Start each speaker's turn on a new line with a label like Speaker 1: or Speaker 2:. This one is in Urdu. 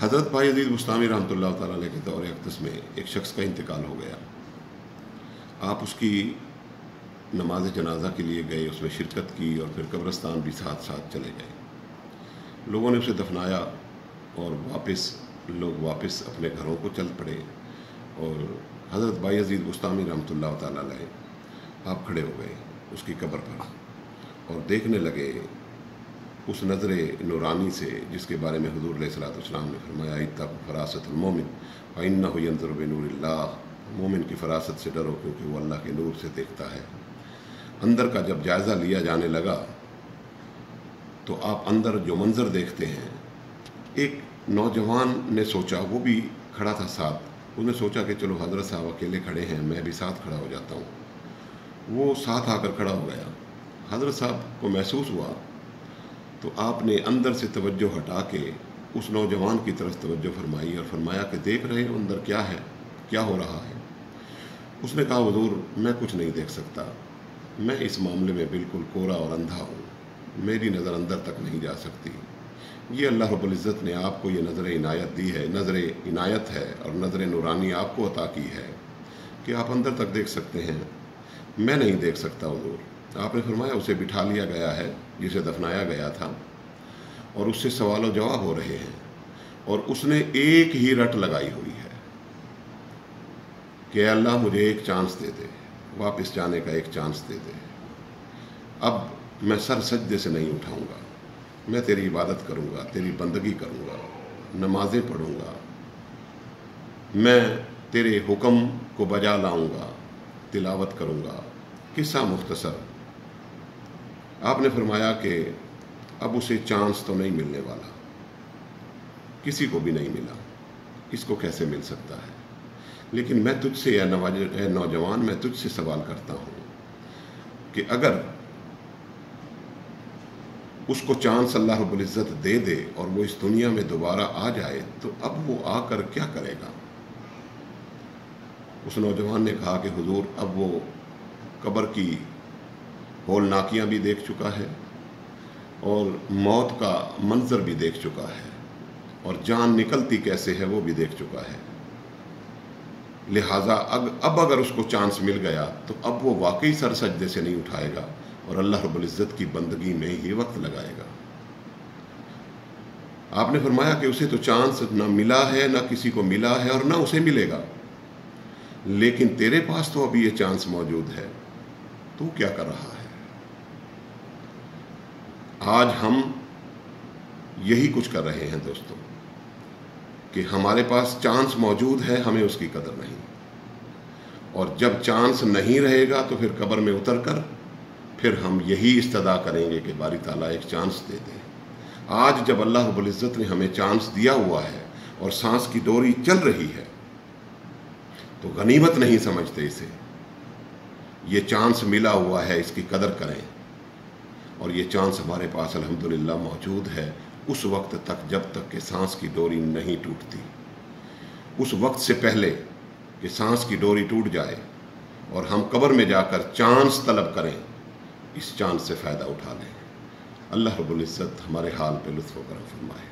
Speaker 1: حضرت بھائی عزیز بستامی رحمۃ اللہ تعالیٰ علیہ کے دور اقدس میں ایک شخص کا انتقال ہو گیا۔ آپ اس کی نماز جنازہ کے لیے گئے، اس میں شرکت کی اور پھر قبرستان بھی ساتھ ساتھ چلے گئے۔ لوگوں نے اسے دفنایا اور لوگ واپس اپنے گھروں کو چل پڑے، اور حضرت بھائی عزیز بستامی رحمۃ اللہ تعالیٰ علیہ آپ کھڑے ہو گئے اس کی قبر پر اور دیکھنے لگے اس نظر نورانی سے جس کے بارے میں حضور علیہ الصلوۃ والسلام نے فرمایا اتقوا فراست المومن فإنہ ینظر بنور اللہ، مومن کی فراست سے ڈرو کیونکہ وہ اللہ کے نور سے دیکھتا ہے۔ اندر کا جب جائزہ لیا جانے لگا تو آپ اندر جو منظر دیکھتے ہیں، ایک نوجوان نے سوچا، وہ بھی کھڑا تھا ساتھ، انہوں نے سوچا کہ چلو حضرت صاحب اکیلے کھڑے ہیں، میں بھی ساتھ کھڑا ہو جاتا ہوں۔ وہ ساتھ آ کر کھڑا ہو گیا۔ حضرت صاحب کو محسوس ہوا تو آپ نے اندر سے توجہ ہٹا کے اس نوجوان کی طرف توجہ فرمائی اور فرمایا کہ دیکھ رہے ہو اندر کیا ہے، کیا ہو رہا ہے؟ اس نے کہا حضور میں کچھ نہیں دیکھ سکتا، میں اس معاملے میں بالکل کورا اور اندھا ہوں، میری نظر اندر تک نہیں جا سکتی۔ یہ اللہ رب العزت نے آپ کو یہ نظر عنایت دی ہے، نظر عنایت ہے اور نظر نورانی آپ کو عطا کی ہے کہ آپ اندر تک دیکھ سکتے ہیں، میں نہیں دیکھ سکتا حضور۔ آپ نے فرمایا اسے بٹھا لیا گیا ہے جسے دفنایا گیا تھا، اور اس سے سوال و جواب ہو رہے ہیں، اور اس نے ایک ہی رٹ لگائی ہوئی ہے کہ اللہ مجھے ایک چانس دے دے، واپس جانے کا ایک چانس دے دے، اب میں سر سجدے سے نہیں اٹھاؤں گا، میں تیری عبادت کروں گا، تیری بندگی کروں گا، نمازیں پڑھوں گا، میں تیرے حکم کو بجا لاؤں گا، تلاوت کروں گا۔ قصہ مختصر، آپ نے فرمایا کہ اب اسے چانس تو نہیں ملنے والا، کسی کو بھی نہیں ملا، اس کو کیسے مل سکتا ہے؟ لیکن میں تجھ سے اے نوجوان، میں تجھ سے سوال کرتا ہوں کہ اگر اس کو چانس اللہ رب العزت دے دے اور وہ اس دنیا میں دوبارہ آ جائے تو اب وہ آ کر کیا کرے گا؟ اس نوجوان نے کہا کہ حضور اب وہ قبر کی ہولناکیاں بھی دیکھ چکا ہے اور موت کا منظر بھی دیکھ چکا ہے اور جان نکلتی کیسے ہے وہ بھی دیکھ چکا ہے، لہٰذا اب اگر اس کو چانس مل گیا تو اب وہ واقعی سر سجدے سے نہیں اٹھائے گا اور اللہ رب العزت کی بندگی میں ہی وقت لگائے گا۔ آپ نے فرمایا کہ اسے تو چانس نہ ملا ہے، نہ کسی کو ملا ہے اور نہ اسے ملے گا، لیکن تیرے پاس تو ابھی یہ چانس موجود ہے، تو کیا کر رہا ہے؟ آج ہم یہی کچھ کر رہے ہیں دوستوں کہ ہمارے پاس چانس موجود ہے، ہمیں اس کی قدر نہیں، اور جب چانس نہیں رہے گا تو پھر قبر میں اتر کر پھر ہم یہی استدعا کریں گے کہ باری تعالیٰ ایک چانس دے دے۔ آج جب اللہ رب العزت نے ہمیں چانس دیا ہوا ہے اور سانس کی ڈوری چل رہی ہے تو غنیمت نہیں سمجھتے اسے، یہ چانس ملا ہوا ہے، اس کی قدر کریں، اور یہ چانس ہمارے پاس الحمدللہ موجود ہے اس وقت تک جب تک کہ سانس کی ڈوری نہیں ٹوٹتی۔ اس وقت سے پہلے کہ سانس کی ڈوری ٹوٹ جائے اور ہم قبر میں جا کر چانس طلب کریں، اس چانس سے فائدہ اٹھا لیں۔ اللہ رب العزت ہمارے حال پہ لطف و کرم فرمائے۔